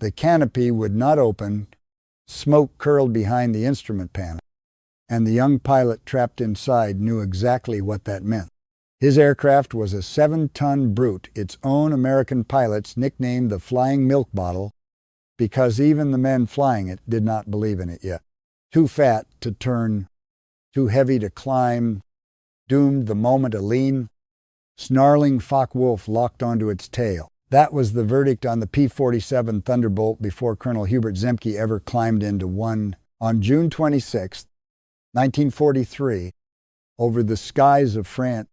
The canopy would not open, smoke curled behind the instrument panel, and the young pilot trapped inside knew exactly what that meant. His aircraft was a 7-ton brute, its own American pilots nicknamed the Flying Milk Bottle because even the men flying it did not believe in it yet. Too fat to turn, too heavy to climb, doomed the moment a lean, snarling Focke-Wulf locked onto its tail. That was the verdict on the P-47 Thunderbolt before Colonel Hubert Zemke ever climbed into one. On June 26, 1943, over the skies of France,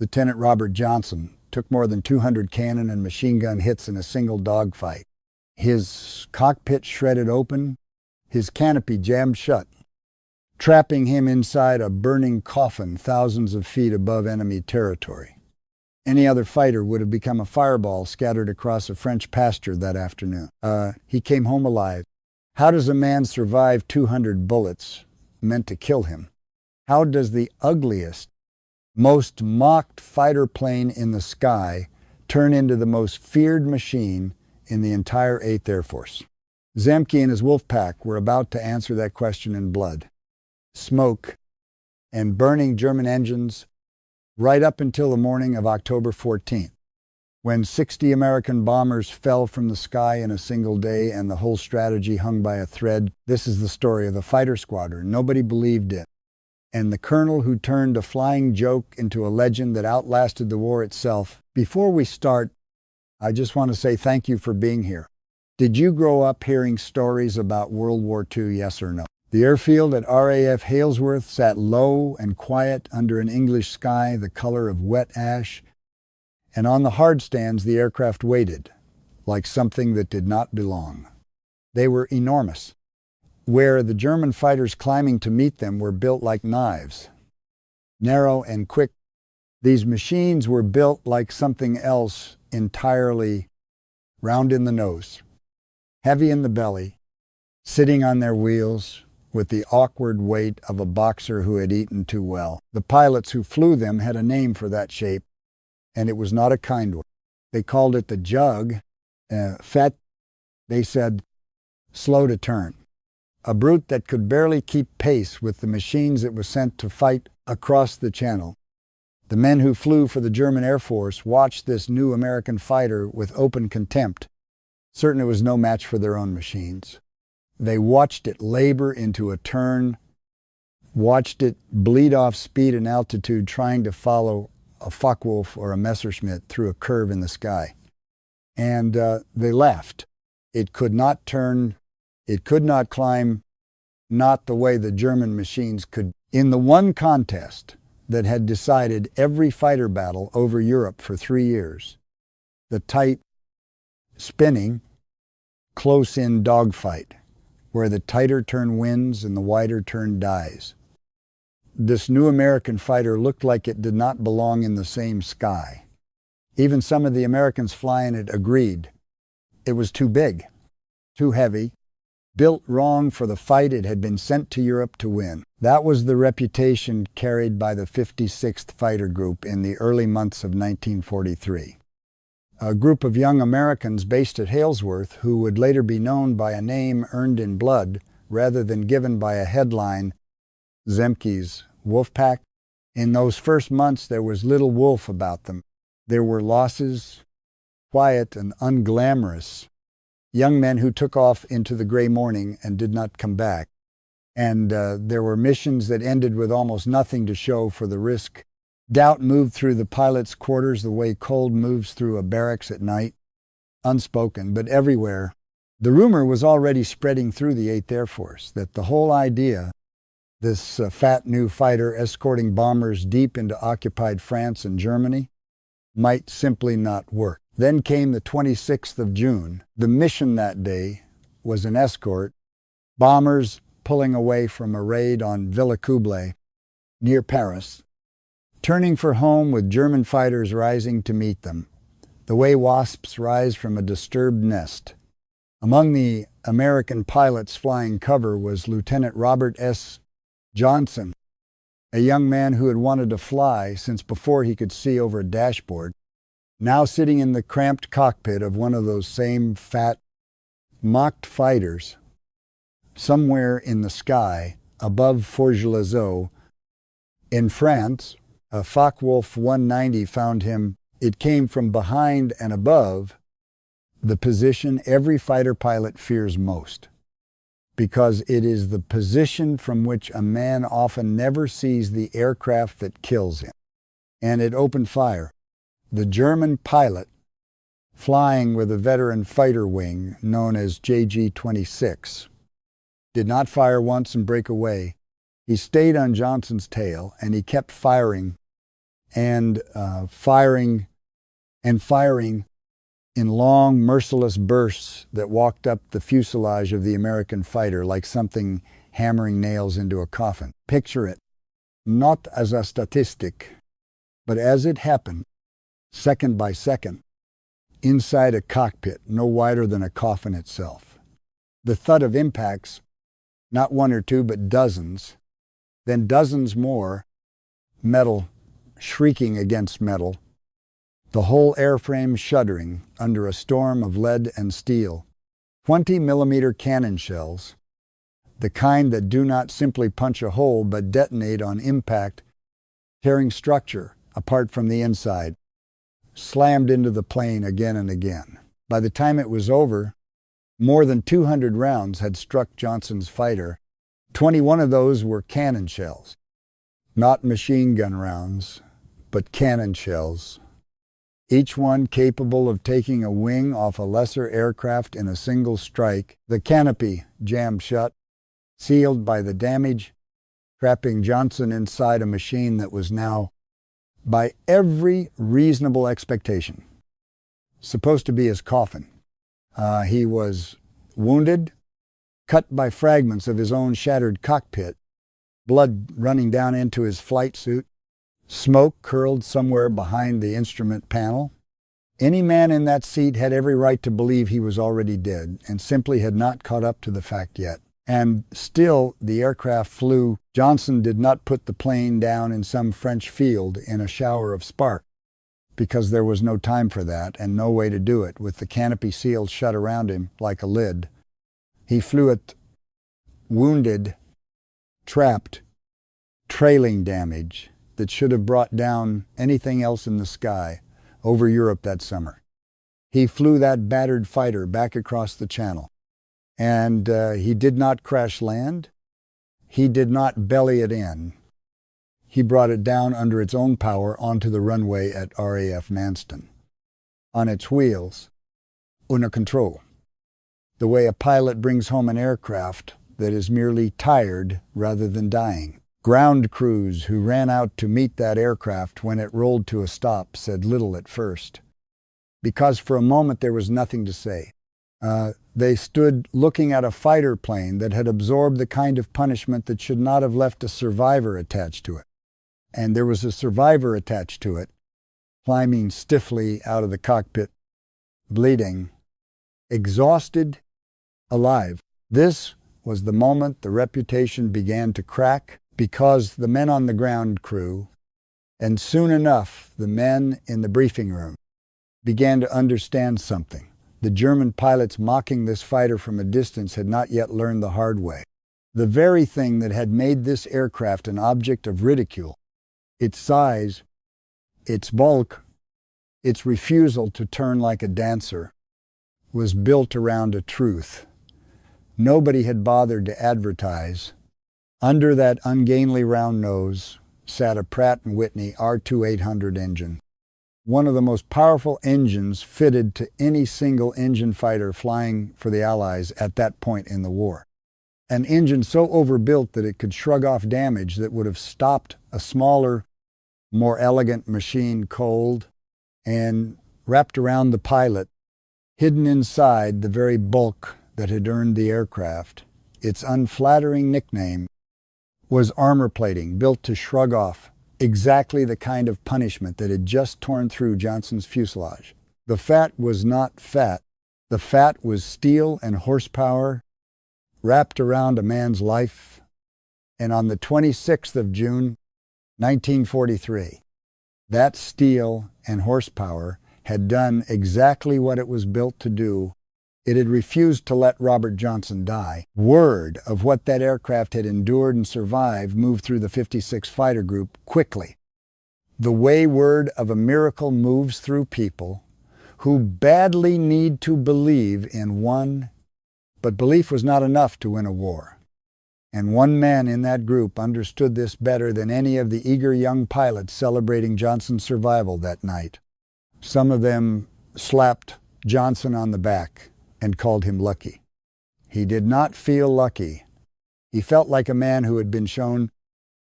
Lieutenant Robert Johnson took more than 200 cannon and machine gun hits in a single dogfight. His cockpit shredded open, his canopy jammed shut, trapping him inside a burning coffin thousands of feet above enemy territory. Any other fighter would have become a fireball scattered across a French pasture that afternoon. He came home alive. How does a man survive 200 bullets meant to kill him? How does the ugliest, most mocked fighter plane in the sky turn into the most feared machine in the entire 8th Air Force? Zemke and his wolf pack were about to answer that question in blood, smoke, and burning German engines right up until the morning of October 14th, when 60 American bombers fell from the sky in a single day and the whole strategy hung by a thread. This is the story of the fighter squadron. Nobody believed it. And the colonel who turned a flying joke into a legend that outlasted the war itself. Before we start, I just want to say thank you for being here. Did you grow up hearing stories about World War II, yes or no? The airfield at RAF Halesworth sat low and quiet under an English sky the color of wet ash, and on the hard stands the aircraft waited, like something that did not belong. They were enormous, where the German fighters climbing to meet them were built like knives. Narrow and quick, these machines were built like something else entirely, round in the nose, heavy in the belly, sitting on their wheels with the awkward weight of a boxer who had eaten too well. The pilots who flew them had a name for that shape, and it was not a kind one. They called it the jug. Fat, they said, slow to turn. A brute that could barely keep pace with the machines it was sent to fight across the channel. The men who flew for the German Air Force watched this new American fighter with open contempt, certain it was no match for their own machines. They watched it labor into a turn, watched it bleed off speed and altitude trying to follow a Focke-Wulf or a Messerschmitt through a curve in the sky. And they laughed. It could not turn, it could not climb, not the way the German machines could. In the one contest that had decided every fighter battle over Europe for 3 years, the tight, spinning, close-in dogfight, where the tighter turn wins and the wider turn dies. This new American fighter looked like it did not belong in the same sky. Even some of the Americans flying it agreed. It was too big, too heavy, built wrong for the fight it had been sent to Europe to win. That was the reputation carried by the 56th Fighter Group in the early months of 1943. A group of young Americans based at Halesworth who would later be known by a name earned in blood rather than given by a headline, Zemke's Wolfpack. In those first months there was little wolf about them. There were losses, quiet and unglamorous, young men who took off into the gray morning and did not come back. And there were missions that ended with almost nothing to show for the risk. Doubt moved through the pilot's quarters the way cold moves through a barracks at night, unspoken, but everywhere. The rumor was already spreading through the 8th Air Force that the whole idea, this fat new fighter escorting bombers deep into occupied France and Germany, might simply not work. Then came the 26th of June. The mission that day was an escort, bombers pulling away from a raid on Villacoublay, near Paris, turning for home with German fighters rising to meet them, the way wasps rise from a disturbed nest. Among the American pilots flying cover was Lieutenant Robert S. Johnson, a young man who had wanted to fly since before he could see over a dashboard, now sitting in the cramped cockpit of one of those same fat, mocked fighters somewhere in the sky above Forges-les-Eaux. In France, a Focke-Wulf 190 found him. It came from behind and above the position every fighter pilot fears most, because it is the position from which a man often never sees the aircraft that kills him. And it opened fire. The German pilot, flying with a veteran fighter wing known as JG-26, did not fire once and break away. He stayed on Johnson's tail, and he kept firing and firing in long, merciless bursts that walked up the fuselage of the American fighter like something hammering nails into a coffin. Picture it, not as a statistic, but as it happened, second by second, inside a cockpit no wider than a coffin itself. The thud of impacts, not one or two, but dozens, then dozens more, metal shrieking against metal, the whole airframe shuddering under a storm of lead and steel. 20-millimeter cannon shells, the kind that do not simply punch a hole but detonate on impact, tearing structure apart from the inside, slammed into the plane again and again. By the time it was over, more than 200 rounds had struck Johnson's fighter. 21 of those were cannon shells. Not machine gun rounds, but cannon shells. Each one capable of taking a wing off a lesser aircraft in a single strike. The canopy jammed shut, sealed by the damage, trapping Johnson inside a machine that was now, by every reasonable expectation, supposed to be his coffin. He was wounded, cut by fragments of his own shattered cockpit, blood running down into his flight suit, smoke curled somewhere behind the instrument panel. Any man in that seat had every right to believe he was already dead and simply had not caught up to the fact yet. And still the aircraft flew. Johnson did not put the plane down in some French field in a shower of spark, because there was no time for that and no way to do it, with the canopy sealed shut around him like a lid. He flew it wounded, trapped, trailing damage that should have brought down anything else in the sky over Europe that summer. He flew that battered fighter back across the channel. And he did not crash land. He did not belly it in. He brought it down under its own power onto the runway at RAF Manston, on its wheels, under control, the way a pilot brings home an aircraft that is merely tired rather than dying. Ground crews who ran out to meet that aircraft when it rolled to a stop said little at first, because for a moment there was nothing to say. They stood looking at a fighter plane that had absorbed the kind of punishment that should not have left a survivor attached to it. And there was a survivor attached to it, climbing stiffly out of the cockpit, bleeding, exhausted, alive. This was the moment the reputation began to crack, because the men on the ground crew, and soon enough the men in the briefing room, began to understand something. The German pilots mocking this fighter from a distance had not yet learned the hard way. The very thing that had made this aircraft an object of ridicule, its size, its bulk, its refusal to turn like a dancer, was built around a truth. Nobody had bothered to advertise. Under that ungainly round nose sat a Pratt & Whitney R2800 engine, one of the most powerful engines fitted to any single engine fighter flying for the Allies at that point in the war. An engine so overbuilt that it could shrug off damage that would have stopped a smaller, more elegant machine cold, and wrapped around the pilot, hidden inside the very bulk that had earned the aircraft. Its unflattering nickname was armor plating, built to shrug off exactly the kind of punishment that had just torn through Johnson's fuselage. The fat was not fat. The fat was steel and horsepower wrapped around a man's life. And on the 26th of June, 1943, that steel and horsepower had done exactly what it was built to do It had refused to let Robert Johnson die. Word of what that aircraft had endured and survived moved through the 56 Fighter Group quickly. The way word of a miracle moves through people who badly need to believe in one, but belief was not enough to win a war. And one man in that group understood this better than any of the eager young pilots celebrating Johnson's survival that night. Some of them slapped Johnson on the back and called him lucky. He did not feel lucky. He felt like a man who had been shown,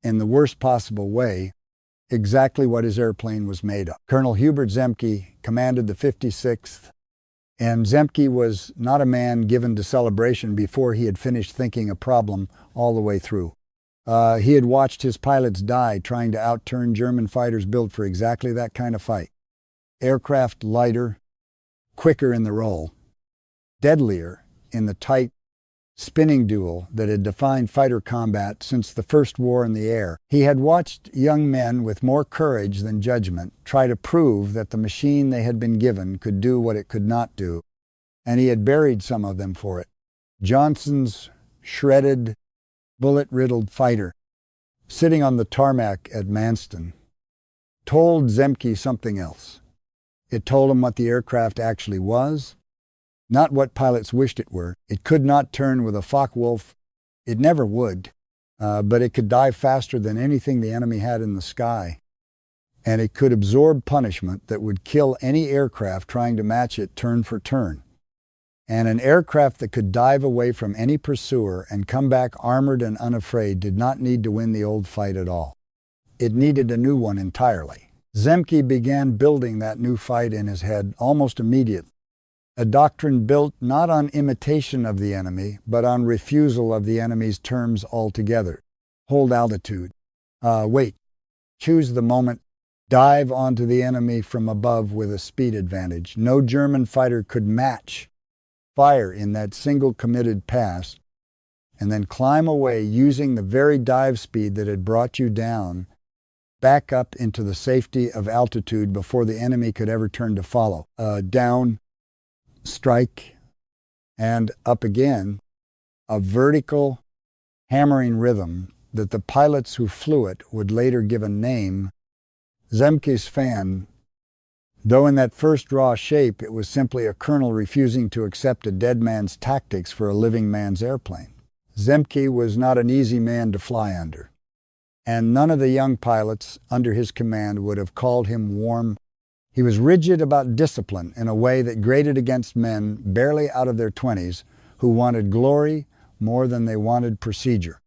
in the worst possible way, exactly what his airplane was made of. Colonel Hubert Zemke commanded the 56th, and Zemke was not a man given to celebration before he had finished thinking a problem all the way through. He had watched his pilots die trying to outturn German fighters built for exactly that kind of fight. Aircraft lighter, quicker in the roll, deadlier in the tight, spinning duel that had defined fighter combat since the first war in the air. He had watched young men with more courage than judgment try to prove that the machine they had been given could do what it could not do, and he had buried some of them for it. Johnson's shredded, bullet-riddled fighter, sitting on the tarmac at Manston, told Zemke something else. It told him what the aircraft actually was, not what pilots wished it were. It could not turn with a Focke-Wulf. It never would, but it could dive faster than anything the enemy had in the sky. And it could absorb punishment that would kill any aircraft trying to match it turn for turn. And an aircraft that could dive away from any pursuer and come back armored and unafraid did not need to win the old fight at all. It needed a new one entirely. Zemke began building that new fight in his head almost immediately. A doctrine built not on imitation of the enemy, but on refusal of the enemy's terms altogether. Hold altitude. Wait. Choose the moment. Dive onto the enemy from above with a speed advantage. No German fighter could match. Fire in that single committed pass, and then climb away using the very dive speed that had brought you down, back up into the safety of altitude before the enemy could ever turn to follow. Down, strike, and up again, a vertical hammering rhythm that the pilots who flew it would later give a name. Zemke's fan, though in that first raw shape it was simply a colonel refusing to accept a dead man's tactics for a living man's airplane. Zemke was not an easy man to fly under, and none of the young pilots under his command would have called him warm. He was rigid about discipline in a way that grated against men barely out of their 20s who wanted glory more than they wanted procedure.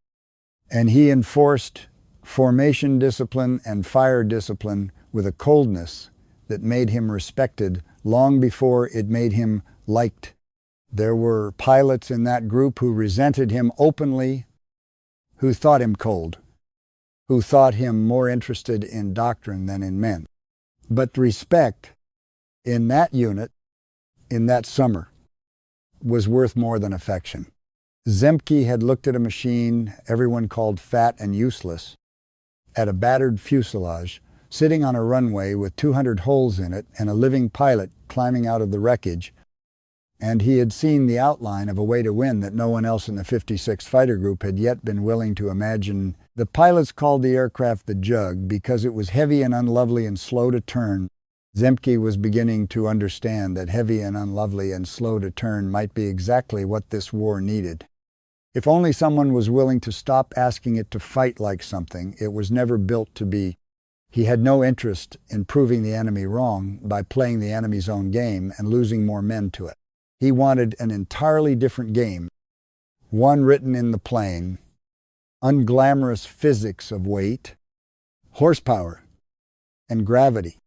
And he enforced formation discipline and fire discipline with a coldness that made him respected long before it made him liked. There were pilots in that group who resented him openly, who thought him cold, who thought him more interested in doctrine than in men. But respect in that unit, in that summer, was worth more than affection. Zemke had looked at a machine everyone called fat and useless, at a battered fuselage, sitting on a runway with 200 holes in it and a living pilot climbing out of the wreckage, and he had seen the outline of a way to win that no one else in the 56th Fighter Group had yet been willing to imagine. The pilots called the aircraft the Jug because it was heavy and unlovely and slow to turn. Zemke was beginning to understand that heavy and unlovely and slow to turn might be exactly what this war needed. If only someone was willing to stop asking it to fight like something it was never built to be. He had no interest in proving the enemy wrong by playing the enemy's own game and losing more men to it. He wanted an entirely different game, one written in the plain, unglamorous physics of weight, horsepower, and gravity.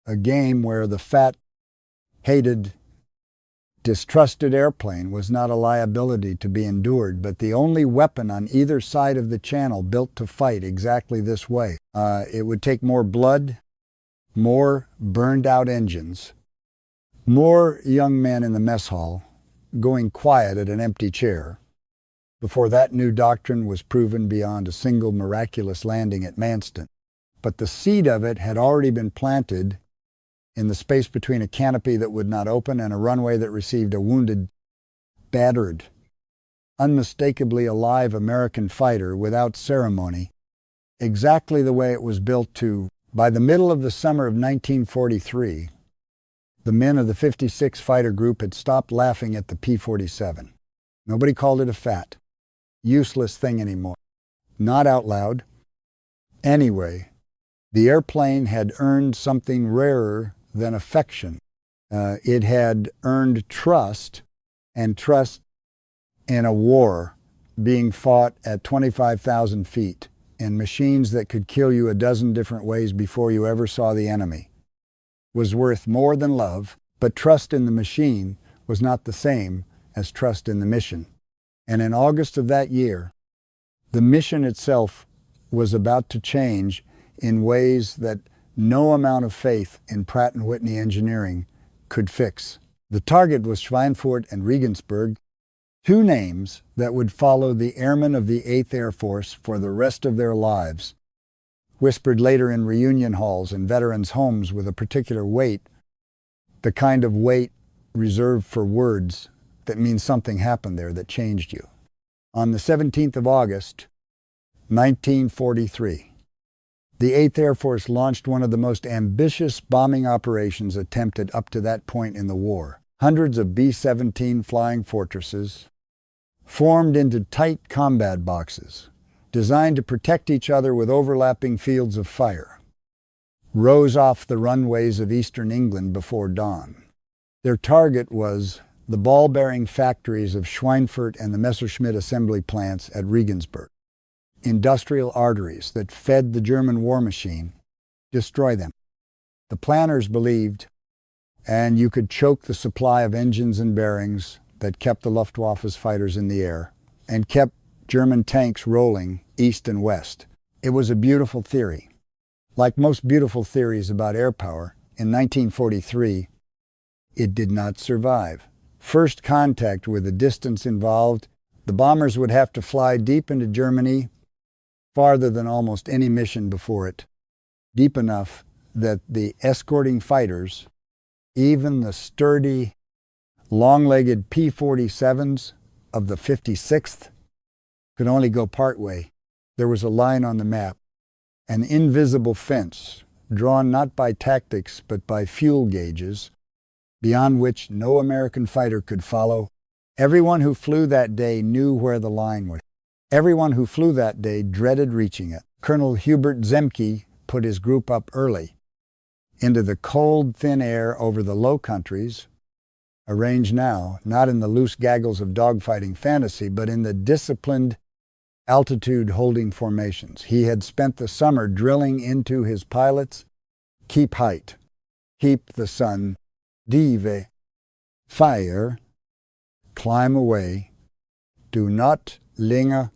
A game where the fat, hated, distrusted airplane was not a liability to be endured, but the only weapon on either side of the channel built to fight exactly this way. It would take more blood, more burned-out engines, more young men in the mess hall going quiet at an empty chair before that new doctrine was proven beyond a single miraculous landing at Manston. But the seed of it had already been planted in the space between a canopy that would not open and a runway that received a wounded, battered, unmistakably alive American fighter without ceremony, exactly the way it was built to. By the middle of the summer of 1943, the men of the 56 Fighter Group had stopped laughing at the P-47. Nobody called it a fat, useless thing anymore. Not out loud. Anyway, the airplane had earned something rarer than affection. It had earned trust, and trust in a war being fought at 25,000 feet in machines that could kill you a dozen different ways before you ever saw the enemy was worth more than love, but trust in the machine was not the same as trust in the mission. And in August of that year, the mission itself was about to change in ways that no amount of faith in Pratt & Whitney engineering could fix. The target was Schweinfurt and Regensburg, two names that would follow the airmen of the 8th Air Force for the rest of their lives, whispered later in reunion halls and veterans' homes with a particular weight, the kind of weight reserved for words that means something happened there that changed you. On the 17th of August, 1943, the 8th Air Force launched one of the most ambitious bombing operations attempted up to that point in the war. Hundreds of B-17 flying fortresses, formed into tight combat boxes, designed to protect each other with overlapping fields of fire, rose off the runways of eastern England before dawn. Their target was the ball-bearing factories of Schweinfurt and the Messerschmitt assembly plants at Regensburg. Industrial arteries that fed the German war machine, destroy them. The planners believed, and you could choke the supply of engines and bearings that kept the Luftwaffe's fighters in the air and kept German tanks rolling east and west. It was a beautiful theory. Like most beautiful theories about air power, in 1943, it did not survive. First contact with the distance involved, the bombers would have to fly deep into Germany, farther than almost any mission before it, deep enough that the escorting fighters, even the sturdy, long-legged P-47s of the 56th, could only go partway. There was a line on the map, an invisible fence, drawn not by tactics but by fuel gauges, beyond which no American fighter could follow. Everyone who flew that day knew where the line was. Everyone who flew that day dreaded reaching it. Colonel Hubert Zemke put his group up early into the cold, thin air over the Low Countries, arranged now, not in the loose gaggles of dogfighting fantasy, but in the disciplined altitude-holding formations. He had spent the summer drilling into his pilots, keep height, keep the sun, dive, fire, climb away, do not linger,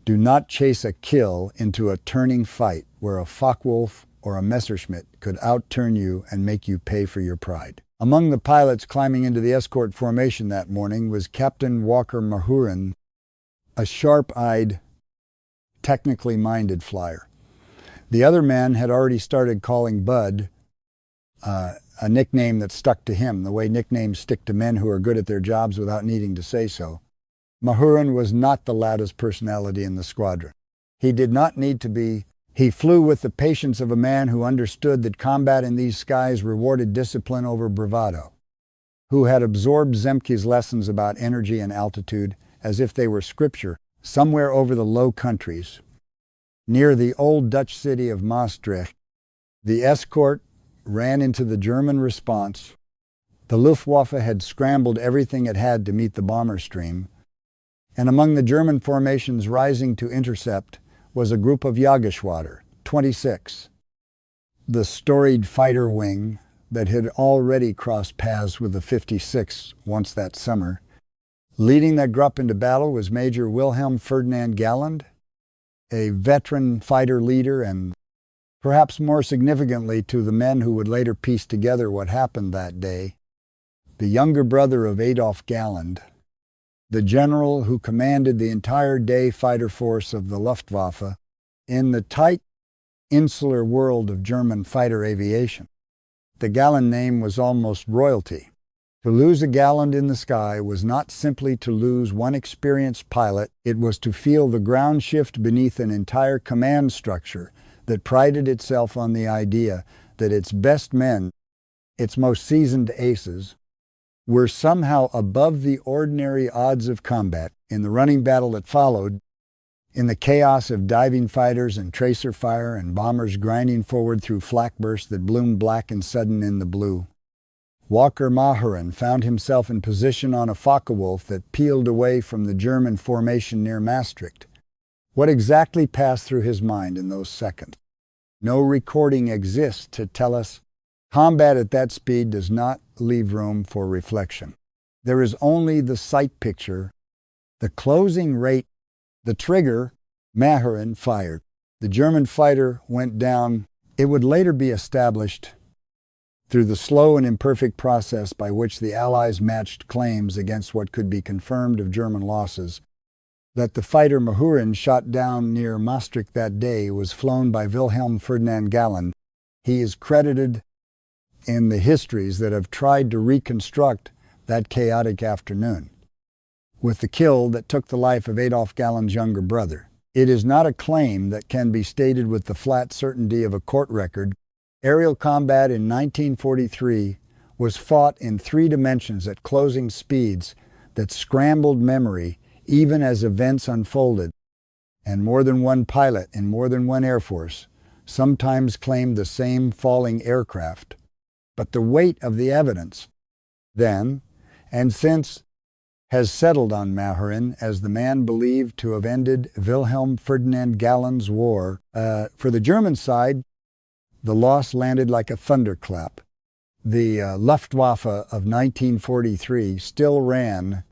do not chase a kill into a turning fight where a Focke-Wulf or a Messerschmitt could outturn you and make you pay for your pride. Among the pilots climbing into the escort formation that morning was Captain Walker Mahurin, a sharp-eyed, technically minded flyer. The other man had already started calling Bud a nickname that stuck to him, the way nicknames stick to men who are good at their jobs without needing to say so. Mahurin was not the loudest personality in the squadron. He did not need to be. He flew with the patience of a man who understood that combat in these skies rewarded discipline over bravado, who had absorbed Zemke's lessons about energy and altitude as if they were scripture. Somewhere over the Low Countries, near the old Dutch city of Maastricht, the escort ran into the German response. The Luftwaffe had scrambled everything it had to meet the bomber stream, and among the German formations rising to intercept was a group of Jagdgeschwader, 26, the storied fighter wing that had already crossed paths with the 56 once that summer. Leading that group into battle was Major Wilhelm Ferdinand Galland, a veteran fighter leader and, perhaps more significantly to the men who would later piece together what happened that day, the younger brother of Adolf Galland, the general who commanded the entire day fighter force of the Luftwaffe in the tight, insular world of German fighter aviation. The Galland name was almost royalty. To lose a Galland in the sky was not simply to lose one experienced pilot, it was to feel the ground shift beneath an entire command structure that prided itself on the idea that its best men, its most seasoned aces, were somehow above the ordinary odds of combat. In the running battle that followed, in the chaos of diving fighters and tracer fire and bombers grinding forward through flak bursts that bloomed black and sudden in the blue, Walker Mahurin found himself in position on a Focke-Wulf that peeled away from the German formation near Maastricht. What exactly passed through his mind in those seconds? No recording exists to tell us. Combat at that speed does not leave room for reflection. There is only the sight picture, the closing rate, the trigger. Mahurin fired. The German fighter went down. It would later be established through the slow and imperfect process by which the Allies matched claims against what could be confirmed of German losses, that the fighter Mahurin shot down near Maastricht that day was flown by Wilhelm Ferdinand Galland. He is credited in the histories that have tried to reconstruct that chaotic afternoon with the kill that took the life of Adolf Galland's younger brother. It is not a claim that can be stated with the flat certainty of a court record. Aerial combat in 1943 was fought in 3 dimensions at closing speeds that scrambled memory even as events unfolded, and more than one pilot in more than one Air Force sometimes claimed the same falling aircraft. But the weight of the evidence then and since has settled on Mahurin as the man believed to have ended Wilhelm Ferdinand Galland's war. For the German side, the loss landed like a thunderclap. The Luftwaffe of 1943 still ran,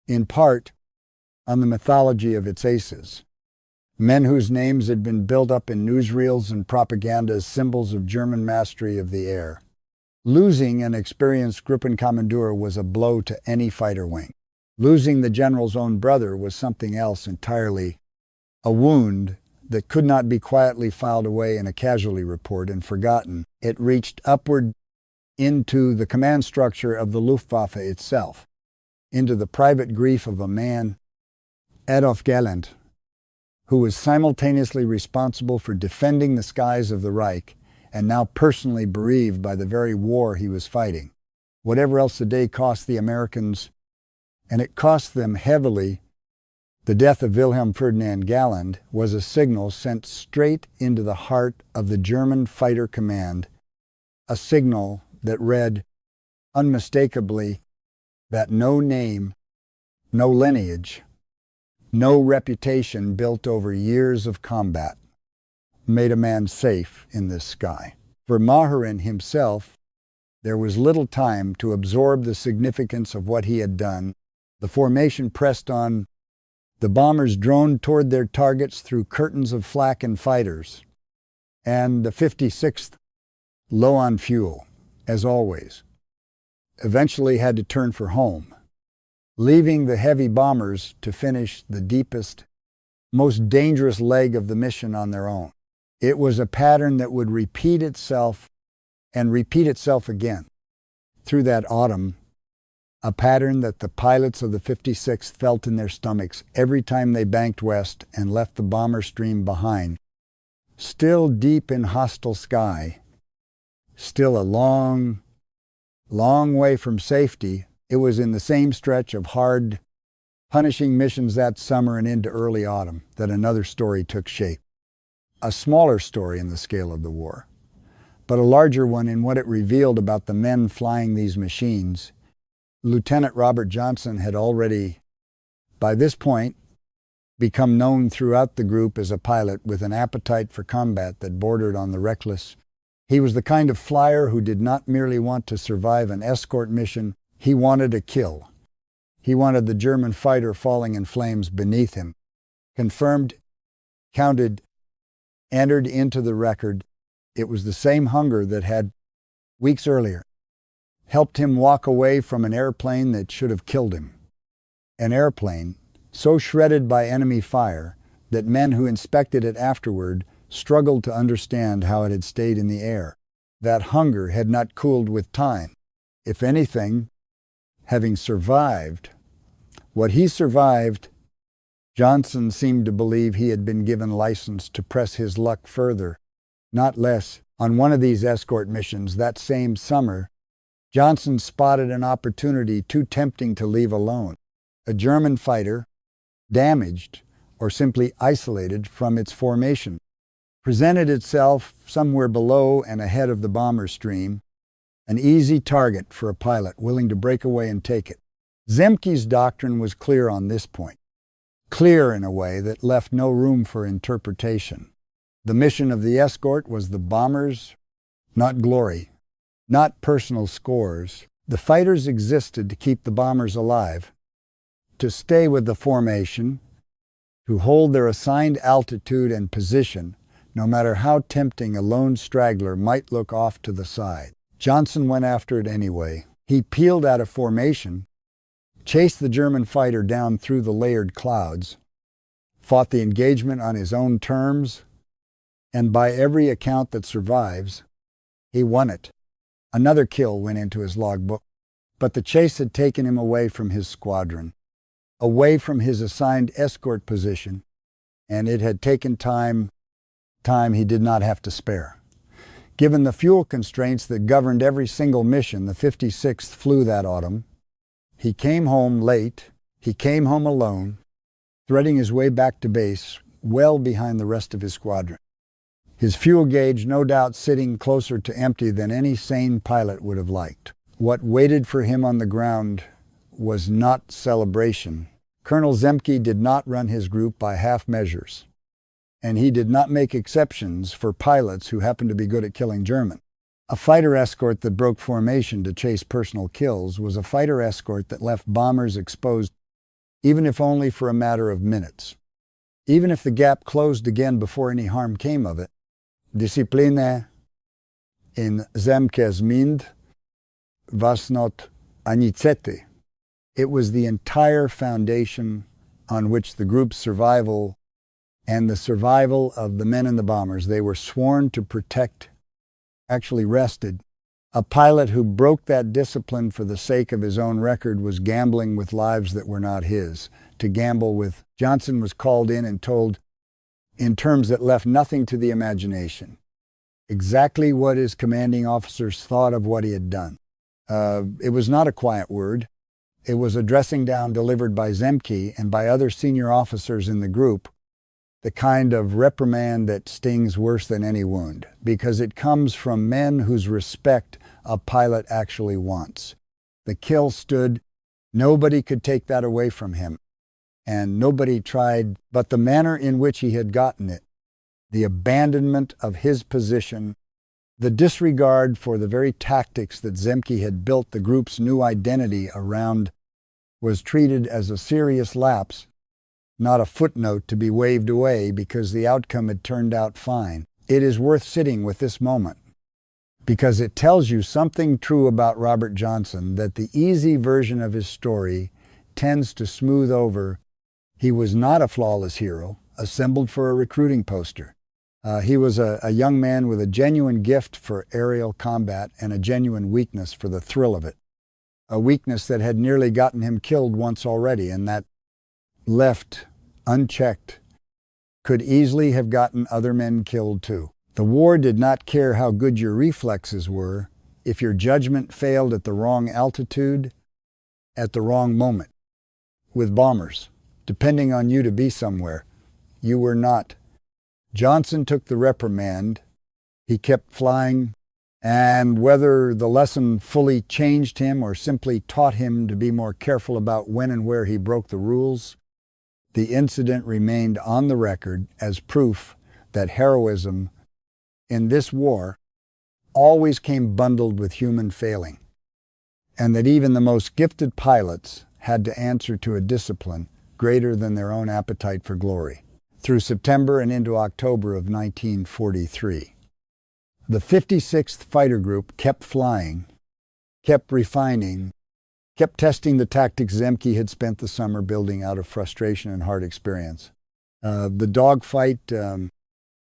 in part, on the mythology of its aces, men whose names had been built up in newsreels and propaganda as symbols of German mastery of the air. Losing an experienced Gruppenkommandeur was a blow to any fighter wing. Losing the general's own brother was something else entirely, a wound that could not be quietly filed away in a casualty report and forgotten. It reached upward into the command structure of the Luftwaffe itself, into the private grief of a man, Adolf Galland, who was simultaneously responsible for defending the skies of the Reich and now personally bereaved by the very war he was fighting. Whatever else the day cost the Americans, and it cost them heavily, the death of Wilhelm Ferdinand Galland was a signal sent straight into the heart of the German fighter command, a signal that read unmistakably that no name, no lineage, no reputation built over years of combat made a man safe in this sky. For Mahurin himself, there was little time to absorb the significance of what he had done. The formation pressed on. The bombers droned toward their targets through curtains of flak and fighters. And the 56th, low on fuel, as always, eventually had to turn for home, leaving the heavy bombers to finish the deepest, most dangerous leg of the mission on their own. It was a pattern that would repeat itself and repeat itself again through that autumn, a pattern that the pilots of the 56th felt in their stomachs every time they banked west and left the bomber stream behind. Still deep in hostile sky, still a long, long way from safety, it was in the same stretch of hard, punishing missions that summer and into early autumn that another story took shape. A smaller story in the scale of the war, but a larger one in what it revealed about the men flying these machines. Lieutenant Robert Johnson had already, by this point, become known throughout the group as a pilot with an appetite for combat that bordered on the reckless. He was the kind of flyer who did not merely want to survive an escort mission, he wanted a kill. He wanted the German fighter falling in flames beneath him. Confirmed, counted, entered into the record. It was the same hunger that had, weeks earlier, helped him walk away from an airplane that should have killed him. An airplane so shredded by enemy fire that men who inspected it afterward struggled to understand how it had stayed in the air. That hunger had not cooled with time. If anything, having survived what he survived, Johnson seemed to believe he had been given license to press his luck further, not less. On one of these escort missions that same summer, Johnson spotted an opportunity too tempting to leave alone. A German fighter, damaged or simply isolated from its formation, presented itself somewhere below and ahead of the bomber stream, an easy target for a pilot willing to break away and take it. Zemke's doctrine was clear on this point, clear in a way that left no room for interpretation. The mission of the escort was the bombers, not glory, not personal scores. The fighters existed to keep the bombers alive, to stay with the formation, to hold their assigned altitude and position, no matter how tempting a lone straggler might look off to the side. Johnson went after it anyway. He peeled out of formation, chased the German fighter down through the layered clouds, fought the engagement on his own terms, and by every account that survives, he won it. Another kill went into his logbook, but the chase had taken him away from his squadron, away from his assigned escort position, and it had taken time he did not have to spare. Given the fuel constraints that governed every single mission the 56th flew that autumn, he came home late, he came home alone, threading his way back to base well behind the rest of his squadron. His fuel gauge no doubt sitting closer to empty than any sane pilot would have liked. What waited for him on the ground was not celebration. Colonel Zemke did not run his group by half measures, and he did not make exceptions for pilots who happened to be good at killing German. A fighter escort that broke formation to chase personal kills was a fighter escort that left bombers exposed, even if only for a matter of minutes. Even if the gap closed again before any harm came of it, discipline in Zemke's mind was not anicete. It was the entire foundation on which the group's survival and the survival of the men in the bombers they were sworn to protect actually rested. A pilot who broke that discipline for the sake of his own record was gambling with lives that were not his. To gamble with, Johnson was called in and told in terms that left nothing to the imagination, exactly what his commanding officers thought of what he had done. It was not a quiet word. It was a dressing down delivered by Zemke and by other senior officers in the group, the kind of reprimand that stings worse than any wound, because it comes from men whose respect a pilot actually wants. The kill stood. Nobody could take that away from him, and nobody tried, but the manner in which he had gotten it, the abandonment of his position, the disregard for the very tactics that Zemke had built the group's new identity around, was treated as a serious lapse, not a footnote to be waved away because the outcome had turned out fine. It is worth sitting with this moment, because it tells you something true about Robert Johnson that the easy version of his story tends to smooth over. He was not a flawless hero, assembled for a recruiting poster. He was a young man with a genuine gift for aerial combat and a genuine weakness for the thrill of it. A weakness that had nearly gotten him killed once already, and that, left unchecked, could easily have gotten other men killed too. The war did not care how good your reflexes were if your judgment failed at the wrong altitude, at the wrong moment. With bombers, depending on you to be somewhere, you were not. Johnson took the reprimand. He kept flying, and whether the lesson fully changed him or simply taught him to be more careful about when and where he broke the rules, the incident remained on the record as proof that heroism in this war always came bundled with human failing, and that even the most gifted pilots had to answer to a discipline greater than their own appetite for glory. Through September and into October of 1943, the 56th Fighter Group kept flying, kept refining, kept testing the tactics Zemke had spent the summer building out of frustration and hard experience. The dogfight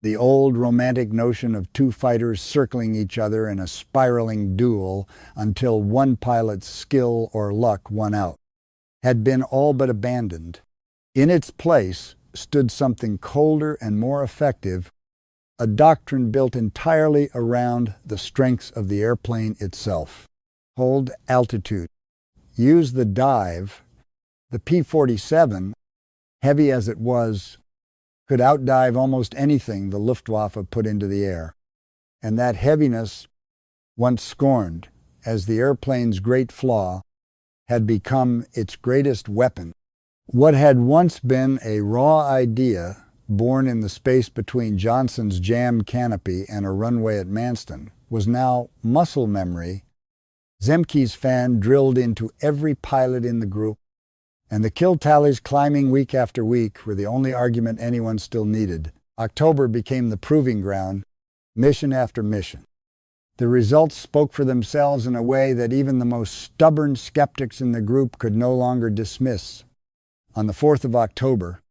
The old romantic notion of two fighters circling each other in a spiraling duel until one pilot's skill or luck won out had been all but abandoned. In its place stood something colder and more effective, a doctrine built entirely around the strengths of the airplane itself. Hold altitude. Use the dive. The P-47, heavy as it was, could outdive almost anything the Luftwaffe put into the air. And that heaviness, once scorned as the airplane's great flaw, had become its greatest weapon. What had once been a raw idea born in the space between Johnson's jammed canopy and a runway at Manston was now muscle memory. Zemke's fan drilled into every pilot in the group, and the kill tallies climbing week after week were the only argument anyone still needed. October became the proving ground, mission after mission. The results spoke for themselves in a way that even the most stubborn skeptics in the group could no longer dismiss. On the 4th of October,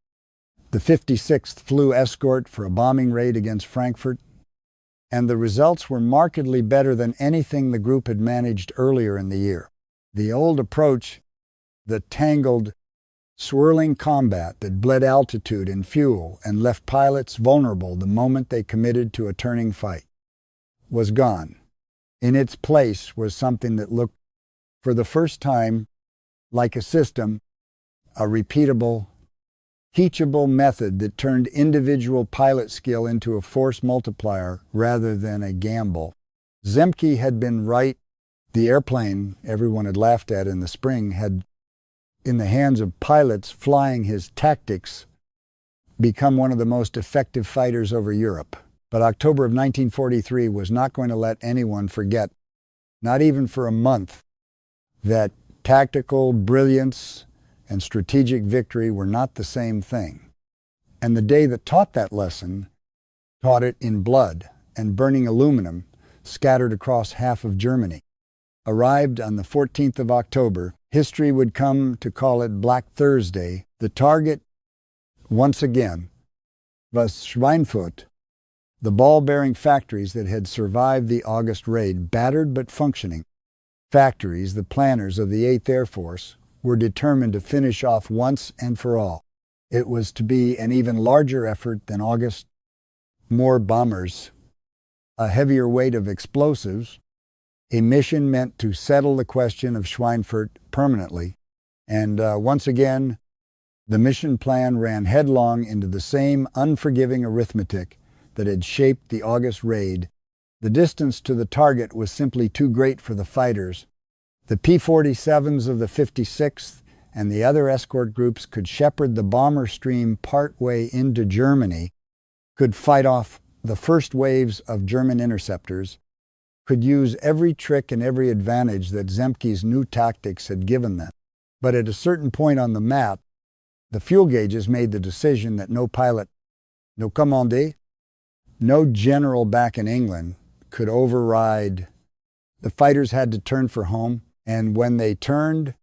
the 56th flew escort for a bombing raid against Frankfurt, and the results were markedly better than anything the group had managed earlier in the year. The old approach, the tangled, swirling combat that bled altitude and fuel and left pilots vulnerable the moment they committed to a turning fight, was gone. In its place was something that looked, for the first time, like a system, a repeatable, teachable method that turned individual pilot skill into a force multiplier rather than a gamble. Zemke had been right. The airplane everyone had laughed at in the spring had, in the hands of pilots flying his tactics, become one of the most effective fighters over Europe. But October of 1943 was not going to let anyone forget, not even for a month, that tactical brilliance and strategic victory were not the same thing. And the day that taught that lesson taught it in blood and burning aluminum scattered across half of Germany. Arrived on the 14th of October, history would come to call it Black Thursday. The target, once again, was Schweinfurt, the ball-bearing factories that had survived the August raid, battered but functioning. Factories, the planners of the 8th Air Force, were determined to finish off once and for all. It was to be an even larger effort than August. More bombers, a heavier weight of explosives, a mission meant to settle the question of Schweinfurt permanently. And once again, the mission plan ran headlong into the same unforgiving arithmetic that had shaped the August raid. The distance to the target was simply too great for the fighters. The P-47s of the 56th and the other escort groups could shepherd the bomber stream partway into Germany, could fight off the first waves of German interceptors, could use every trick and every advantage that Zemke's new tactics had given them. But at a certain point on the map, the fuel gauges made the decision that no pilot, no commandant, no general back in England could override. The fighters had to turn for home, and when they turned,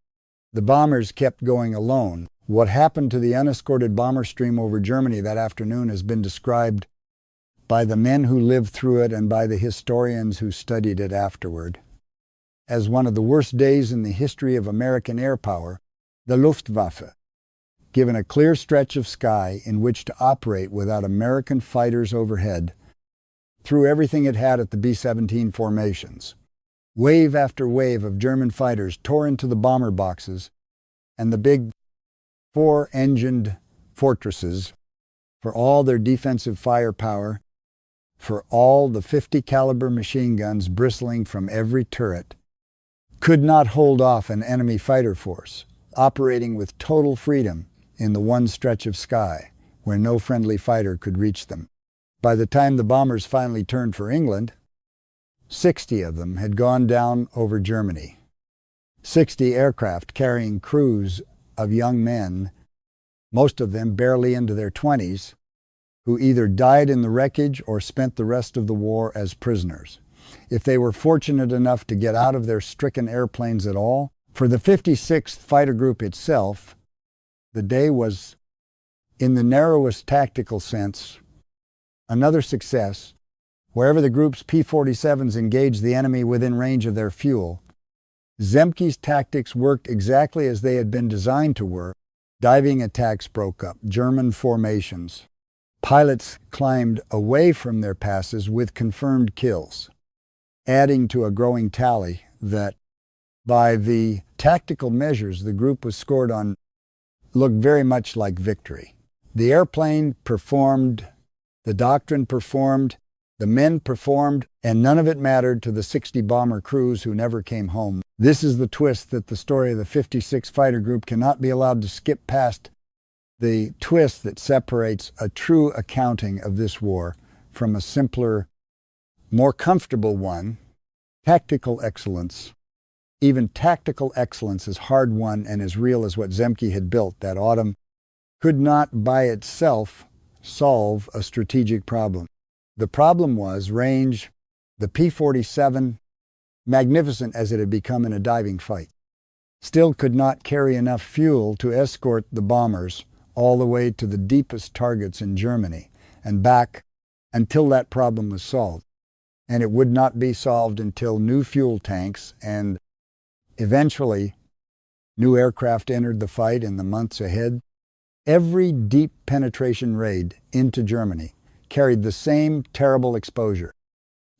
the bombers kept going alone. What happened to the unescorted bomber stream over Germany that afternoon has been described by the men who lived through it and by the historians who studied it afterward as one of the worst days in the history of American air power. The Luftwaffe, given a clear stretch of sky in which to operate without American fighters overhead, threw everything it had at the B-17 formations. Wave after wave of German fighters tore into the bomber boxes and the big four-engined fortresses. For all their defensive firepower, for all the 50 caliber machine guns bristling from every turret, could not hold off an enemy fighter force, operating with total freedom in the one stretch of sky where no friendly fighter could reach them. By the time the bombers finally turned for England, 60 of them had gone down over Germany. 60 aircraft carrying crews of young men, most of them barely into their 20s, who either died in the wreckage or spent the rest of the war as prisoners. If they were fortunate enough to get out of their stricken airplanes at all, for the 56th Fighter Group itself, the day was, in the narrowest tactical sense, Another success, wherever the group's P-47s engaged the enemy within range of their fuel, Zemke's tactics worked exactly as they had been designed to work. Diving attacks broke up, German formations. Pilots climbed away from their passes with confirmed kills, adding to a growing tally that, by the tactical measures the group was scored on, looked very much like victory. The airplane performed, the doctrine performed, the men performed, and none of it mattered to the 60 bomber crews who never came home. This is the twist that the story of the 56 Fighter Group cannot be allowed to skip past, the twist that separates a true accounting of this war from a simpler, more comfortable one. Tactical excellence. Even tactical excellence, as hard-won and as real as what Zemke had built that autumn, could not by itself solve a strategic problem. The problem was range. The P-47, magnificent as it had become in a diving fight, still could not carry enough fuel to escort the bombers all the way to the deepest targets in Germany and back until that problem was solved. And it would not be solved until new fuel tanks and eventually new aircraft entered the fight in the months ahead. Every deep penetration raid into Germany carried the same terrible exposure.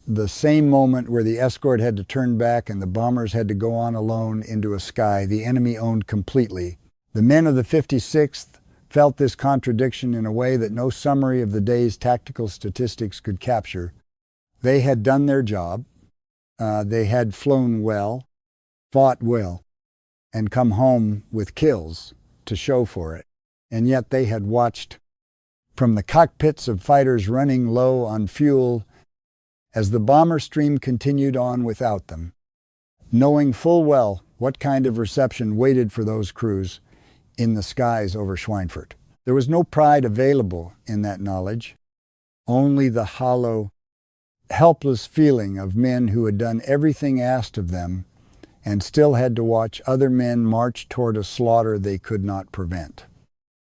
The same moment where the escort had to turn back and the bombers had to go on alone into a sky the enemy owned completely. The men of the 56th felt this contradiction in a way that no summary of the day's tactical statistics could capture. They had done their job, they had flown well, fought well, and come home with kills to show for it. And yet they had watched from the cockpits of fighters running low on fuel as the bomber stream continued on without them, knowing full well what kind of reception waited for those crews in the skies over Schweinfurt. There was no pride available in that knowledge, only the hollow, helpless feeling of men who had done everything asked of them and still had to watch other men march toward a slaughter they could not prevent.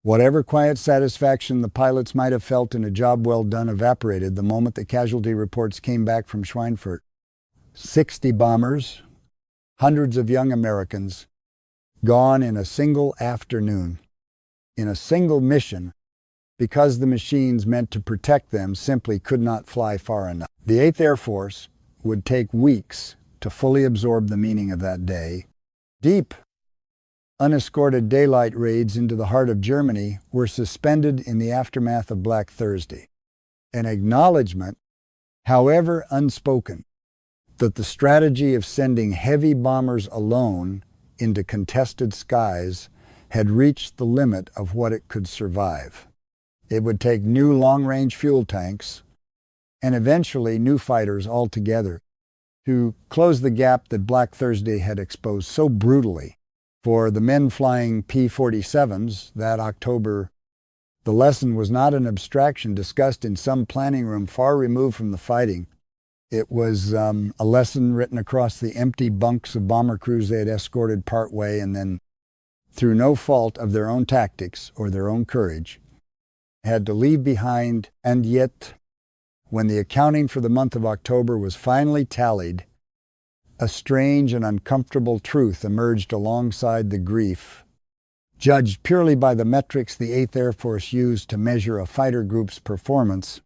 Whatever quiet satisfaction the pilots might have felt in a job well done evaporated the moment the casualty reports came back from Schweinfurt. 60 bombers, hundreds of young Americans, gone in a single afternoon, in a single mission, because the machines meant to protect them simply could not fly far enough. The 8th Air Force would take weeks to fully absorb the meaning of that day. Deep, unescorted daylight raids into the heart of Germany were suspended in the aftermath of Black Thursday. An acknowledgement, however unspoken, that the strategy of sending heavy bombers alone into contested skies had reached the limit of what it could survive. It would take new long-range fuel tanks and eventually new fighters altogether to close the gap that Black Thursday had exposed so brutally. For the men flying P-47s that October, the lesson was not an abstraction discussed in some planning room far removed from the fighting. It was a lesson written across the empty bunks of bomber crews they had escorted partway and then, through no fault of their own tactics or their own courage, had to leave behind. And yet, when the accounting for the month of October was finally tallied, a strange and uncomfortable truth emerged alongside the grief. Judged purely by the metrics the 8th Air Force used to measure a fighter group's performance,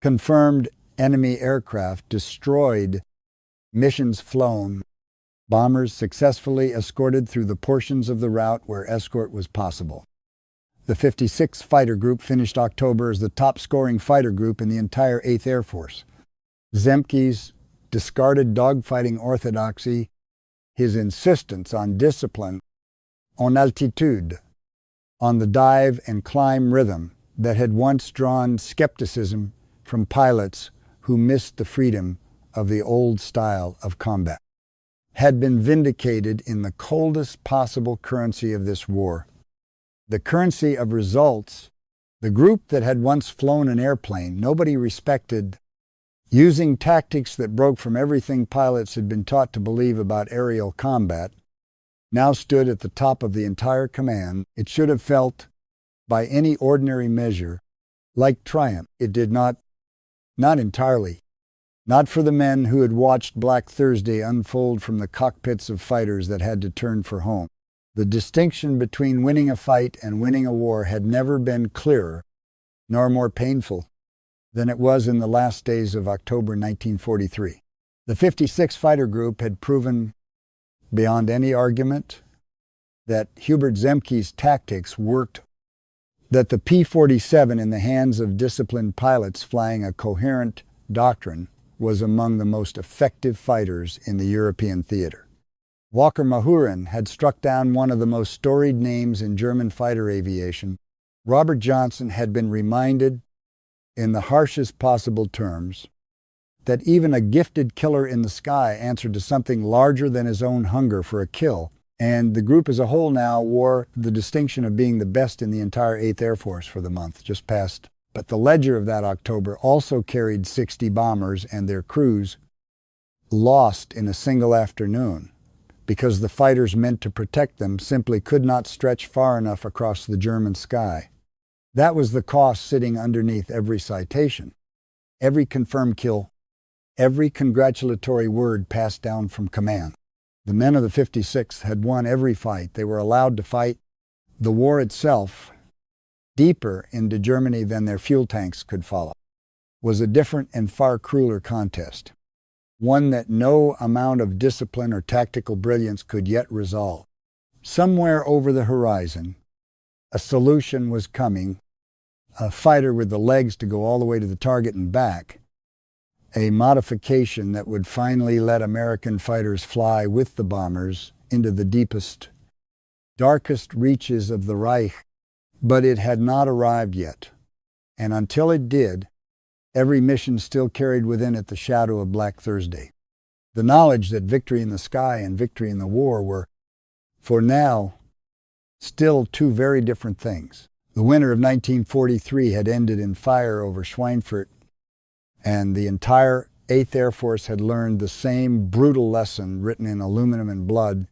confirmed enemy aircraft destroyed, missions flown, bombers successfully escorted through the portions of the route where escort was possible. The 56th Fighter Group finished October as the top-scoring fighter group in the entire 8th Air Force. Zemke's discarded dogfighting orthodoxy, his insistence on discipline, en altitude, on the dive and climb rhythm that had once drawn skepticism from pilots who missed the freedom of the old style of combat, had been vindicated in the coldest possible currency of this war, the currency of results. The group that had once flown an airplane nobody respected, using tactics that broke from everything pilots had been taught to believe about aerial combat, now stood at the top of the entire command. It should have felt, by any ordinary measure, like triumph. It did not Not entirely. Not for the men who had watched Black Thursday unfold from the cockpits of fighters that had to turn for home. The distinction between winning a fight and winning a war had never been clearer, nor more painful, than it was in the last days of October 1943. The 56th Fighter Group had proven, beyond any argument, that Hubert Zemke's tactics worked, that the P-47 in the hands of disciplined pilots flying a coherent doctrine was among the most effective fighters in the European theater. Walker Mahurin had struck down one of the most storied names in German fighter aviation. Robert Johnson had been reminded, in the harshest possible terms, that even a gifted killer in the sky answered to something larger than his own hunger for a kill, and the group as a whole now wore the distinction of being the best in the entire 8th Air Force for the month just past. But the ledger of that October also carried 60 bombers and their crews lost in a single afternoon, because the fighters meant to protect them simply could not stretch far enough across the German sky. That was the cost sitting underneath every citation, every confirmed kill, every congratulatory word passed down from command. The men of the 56th had won every fight. They were allowed to fight the war itself, deeper into Germany than their fuel tanks could follow, was a different and far crueler contest, one that no amount of discipline or tactical brilliance could yet resolve. Somewhere over the horizon, a solution was coming, a fighter with the legs to go all the way to the target and back, a modification that would finally let American fighters fly with the bombers into the deepest, darkest reaches of the Reich. But it had not arrived yet, and until it did, every mission still carried within it the shadow of Black Thursday. The knowledge that victory in the sky and victory in the war were, for now, still two very different things. The winter of 1943 had ended in fire over Schweinfurt, and the entire 8th Air Force had learned the same brutal lesson written in aluminum and blood.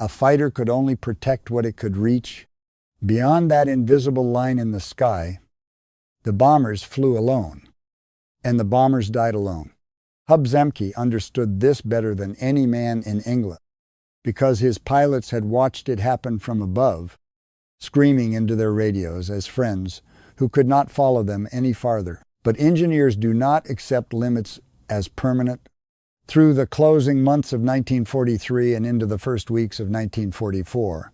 A fighter could only protect what it could reach. Beyond that invisible line in the sky, the bombers flew alone, and the bombers died alone. Hub Zemke understood this better than any man in England, because his pilots had watched it happen from above, screaming into their radios as friends who could not follow them any farther. But engineers do not accept limits as permanent. Through the closing months of 1943 and into the first weeks of 1944,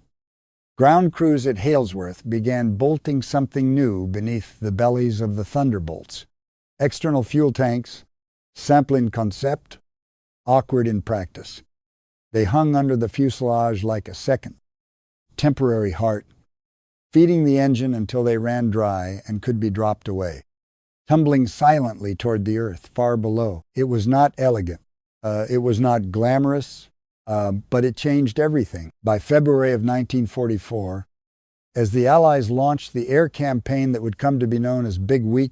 ground crews at Halesworth began bolting something new beneath the bellies of the Thunderbolts. External fuel tanks, simple in concept, awkward in practice. They hung under the fuselage like a second, temporary heart, feeding the engine until they ran dry and could be dropped away, tumbling silently toward the earth far below. It was not elegant. It was not glamorous. But it changed everything. By February of 1944, as the Allies launched the air campaign that would come to be known as Big Week,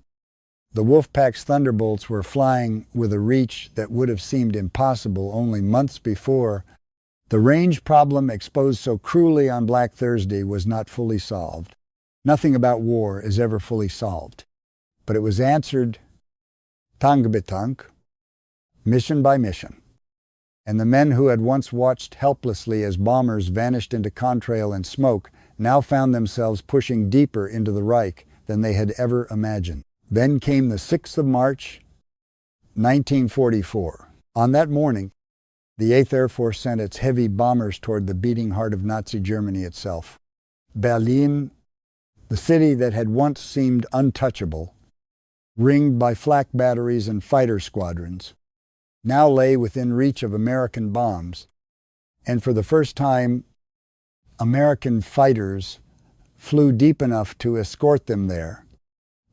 the Wolfpack's Thunderbolts were flying with a reach that would have seemed impossible only months before. The range problem exposed so cruelly on Black Thursday was not fully solved. Nothing about war is ever fully solved. But it was answered Tang be Tang, mission by mission. And the men who had once watched helplessly as bombers vanished into contrail and smoke now found themselves pushing deeper into the Reich than they had ever imagined. Then came the 6th of March, 1944. On that morning, the 8th Air Force sent its heavy bombers toward the beating heart of Nazi Germany itself. Berlin, the city that had once seemed untouchable, ringed by flak batteries and fighter squadrons, now lay within reach of American bombs, and for the first time, American fighters flew deep enough to escort them there.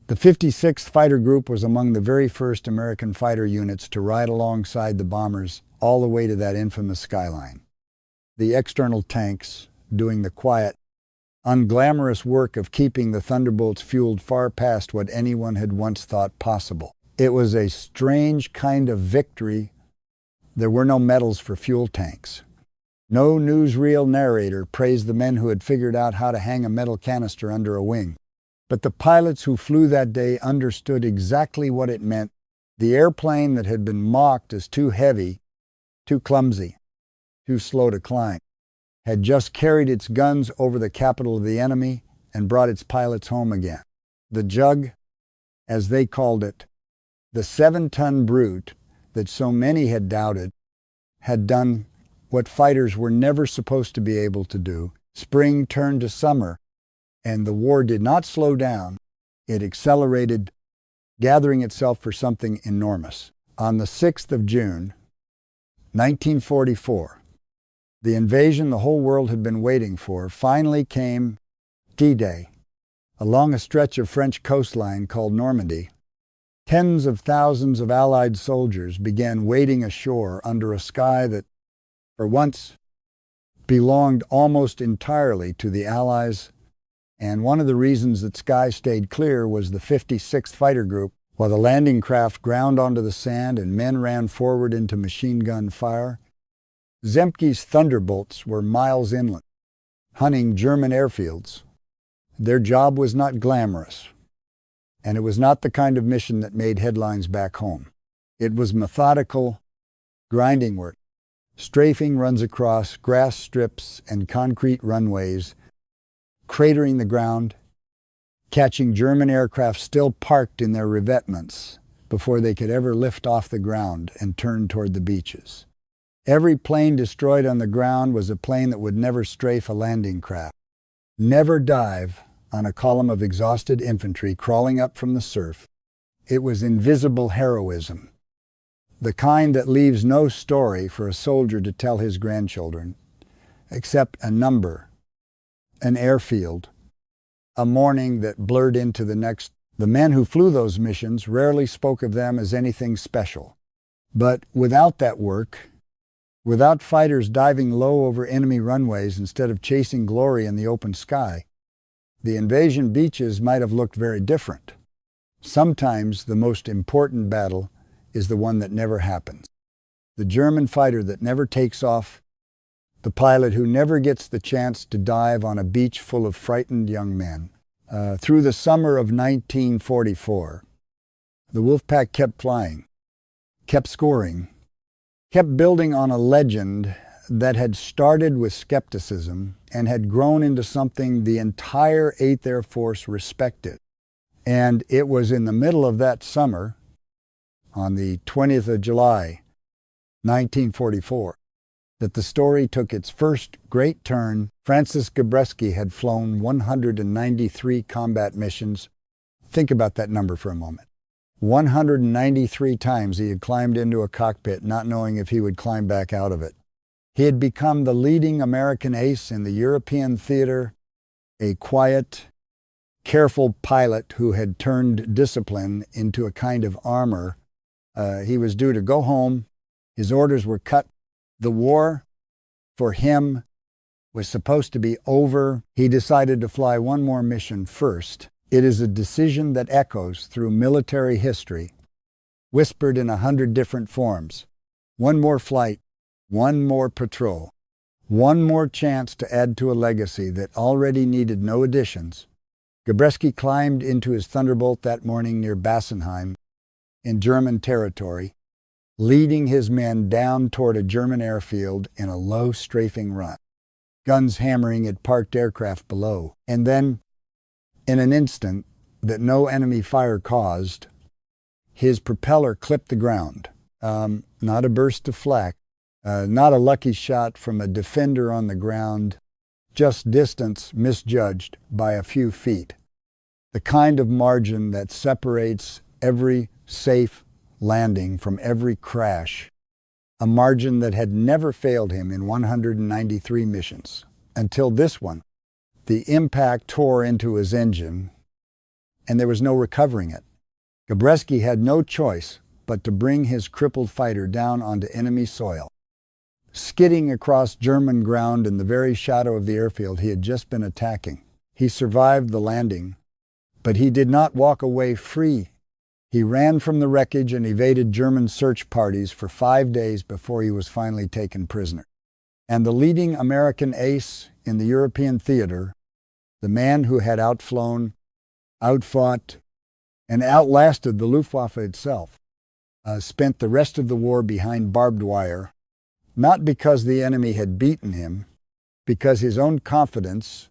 The 56th Fighter Group was among the very first American fighter units to ride alongside the bombers all the way to that infamous skyline. The external tanks doing the quiet, unglamorous work of keeping the Thunderbolts fueled far past what anyone had once thought possible. It was a strange kind of victory. There were no medals for fuel tanks. No newsreel narrator praised the men who had figured out how to hang a metal canister under a wing. But the pilots who flew that day understood exactly what it meant The airplane that had been mocked as too heavy, too clumsy, too slow to climb, had just carried its guns over the capital of the enemy and brought its pilots home again. The Jug, as they called it, the 7-ton brute that so many had doubted, had done what fighters were never supposed to be able to do. Spring turned to summer, and the war did not slow down. It accelerated, gathering itself for something enormous. On the 6th of June, 1944, the invasion the whole world had been waiting for finally came. D-Day. Along a stretch of French coastline called Normandy, tens of thousands of Allied soldiers began wading ashore under a sky that, for once, belonged almost entirely to the Allies, and one of the reasons that sky stayed clear was the 56th Fighter Group. While the landing craft ground onto the sand and men ran forward into machine gun fire, Zemke's Thunderbolts were miles inland, hunting German airfields. Their job was not glamorous, and it was not the kind of mission that made headlines back home. It was methodical, grinding work, strafing runs across grass strips and concrete runways, cratering the ground, catching German aircraft still parked in their revetments before they could ever lift off the ground and turn toward the beaches. Every plane destroyed on the ground was a plane that would never strafe a landing craft, never dive on a column of exhausted infantry crawling up from the surf. It was invisible heroism, the kind that leaves no story for a soldier to tell his grandchildren, except a number, an airfield, a morning that blurred into the next. The men who flew those missions rarely spoke of them as anything special. But without that work, without fighters diving low over enemy runways instead of chasing glory in the open sky, the invasion beaches might have looked very different. Sometimes the most important battle is the one that never happens. The German fighter that never takes off, the pilot who never gets the chance to dive on a beach full of frightened young men. Through the summer of 1944, the Wolfpack kept flying, kept scoring, kept building on a legend that had started with skepticism and had grown into something the entire 8th Air Force respected. And it was in the middle of that summer, on the 20th of July, 1944, that the story took its first great turn. Francis Gabreski had flown 193 combat missions. Think about that number for a moment. 193 times he had climbed into a cockpit not knowing if he would climb back out of it. He had become the leading American ace in the European theater, a quiet, careful pilot who had turned discipline into a kind of armor. He was due to go home. His orders were cut. The war, for him, was supposed to be over. He decided to fly one more mission first. It is a decision that echoes through military history, whispered in 100 different forms. One more flight, one more patrol, one more chance to add to a legacy that already needed no additions. Gabreski climbed into his Thunderbolt that morning near Bassenheim, in German territory, leading his men down toward a German airfield in a low strafing run, guns hammering at parked aircraft below. And then, in an instant that no enemy fire caused, his propeller clipped the ground. Not a burst of flak, not a lucky shot from a defender on the ground, just distance misjudged by a few feet. The kind of margin that separates every safe landing from every crash, a margin that had never failed him in 193 missions. Until this one, the impact tore into his engine, and there was no recovering it. Gabreski had no choice but to bring his crippled fighter down onto enemy soil, skidding across German ground in the very shadow of the airfield he had just been attacking. He survived the landing, but he did not walk away free. He ran from the wreckage and evaded German search parties for 5 days before he was finally taken prisoner. And the leading American ace in the European theater, the man who had outflown, outfought, and outlasted the Luftwaffe itself, spent the rest of the war behind barbed wire, not because the enemy had beaten him, because his own confidence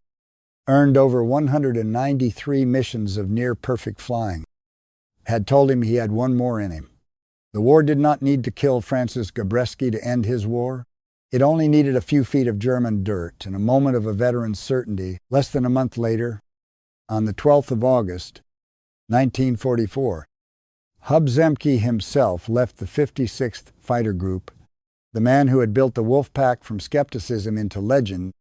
earned over 193 missions of near-perfect flying, had told him he had one more in him. The war did not need to kill Francis Gabreski to end his war. It only needed a few feet of German dirt and a moment of a veteran's certainty. Less than a month later, on the 12th of August, 1944, Hub Zemke himself left the 56th Fighter Group, the man who had built the Wolfpack from skepticism into legend,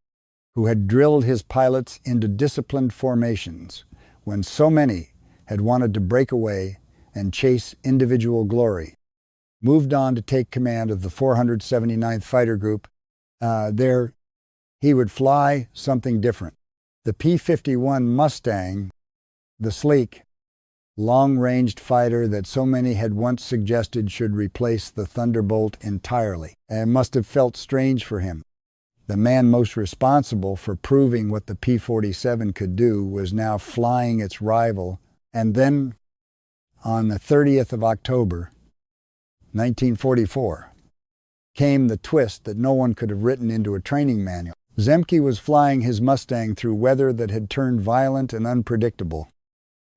who had drilled his pilots into disciplined formations when so many had wanted to break away and chase individual glory, moved on to take command of the 479th Fighter Group. There, he would fly something different. The P-51 Mustang, the sleek, long-ranged fighter that so many had once suggested should replace the Thunderbolt entirely, and must have felt strange for him. The man most responsible for proving what the P-47 could do was now flying its rival. And then, on the 30th of October, 1944, came the twist that no one could have written into a training manual. Zemke was flying his Mustang through weather that had turned violent and unpredictable,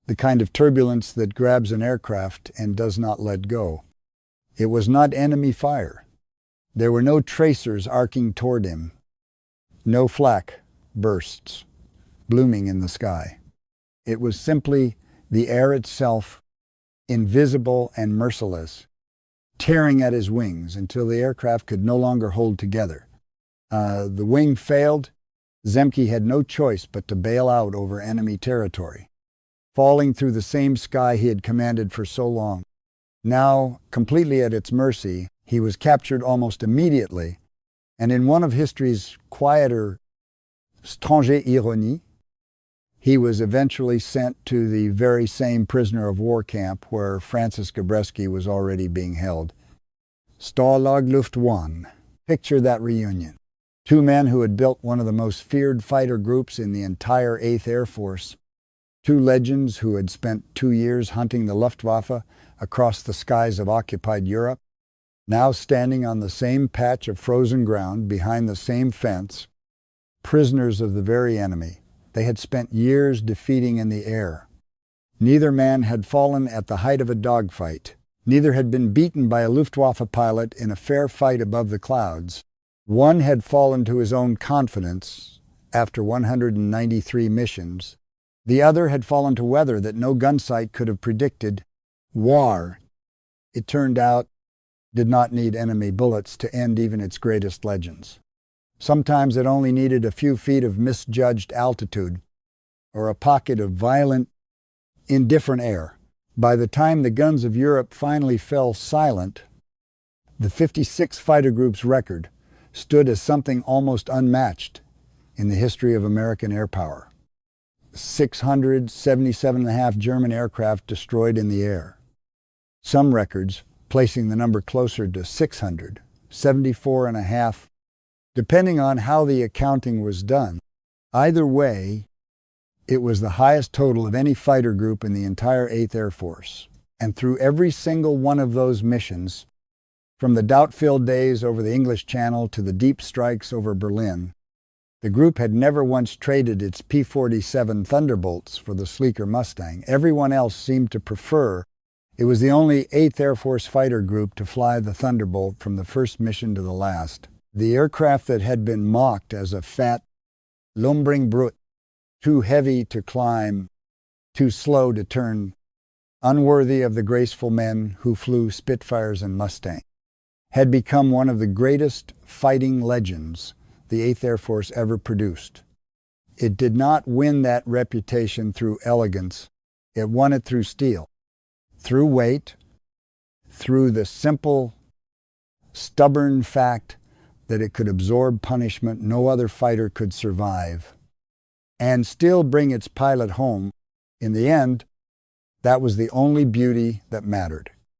the kind of turbulence that grabs an aircraft and does not let go. It was not enemy fire. There were no tracers arcing toward him, no flak bursts blooming in the sky. It was simply the air itself, invisible and merciless, tearing at his wings until the aircraft could no longer hold together. The wing failed. Zemke had no choice but to bail out over enemy territory, falling through the same sky he had commanded for so long. Now, completely at its mercy, he was captured almost immediately, and in one of history's quieter strange ironies, he was eventually sent to the very same prisoner of war camp where Francis Gabreski was already being held. Stalag Luft 1. Picture that reunion. Two men who had built one of the most feared fighter groups in the entire 8th Air Force. Two legends who had spent 2 years hunting the Luftwaffe across the skies of occupied Europe, now standing on the same patch of frozen ground behind the same fence, prisoners of the very enemy they had spent years defeating in the air. Neither man had fallen at the height of a dogfight. Neither had been beaten by a Luftwaffe pilot in a fair fight above the clouds. One had fallen to his own confidence after 193 missions. The other had fallen to weather that no gunsight could have predicted. War, it turned out, did not need enemy bullets to end even its greatest legends. Sometimes it only needed a few feet of misjudged altitude or a pocket of violent, indifferent air. By the time the guns of Europe finally fell silent, the 56 Fighter Group's record stood as something almost unmatched in the history of American air power. 677.5 German aircraft destroyed in the air. Some records placing the number closer to 600, 74.5, depending on how the accounting was done. Either way, it was the highest total of any fighter group in the entire 8th Air Force. And through every single one of those missions, from the doubt-filled days over the English Channel to the deep strikes over Berlin, the group had never once traded its P-47 Thunderbolts for the sleeker Mustang. Everyone else seemed to prefer. It was the only 8th Air Force fighter group to fly the Thunderbolt from the first mission to the last. The aircraft that had been mocked as a fat lumbering brute, too heavy to climb, too slow to turn, unworthy of the graceful men who flew Spitfires and Mustangs, had become one of the greatest fighting legends the 8th Air Force ever produced. It did not win that reputation through elegance. It won it through steel, through weight, through the simple, stubborn fact that it could absorb punishment no other fighter could survive, and still bring its pilot home. In the end, that was the only beauty that mattered.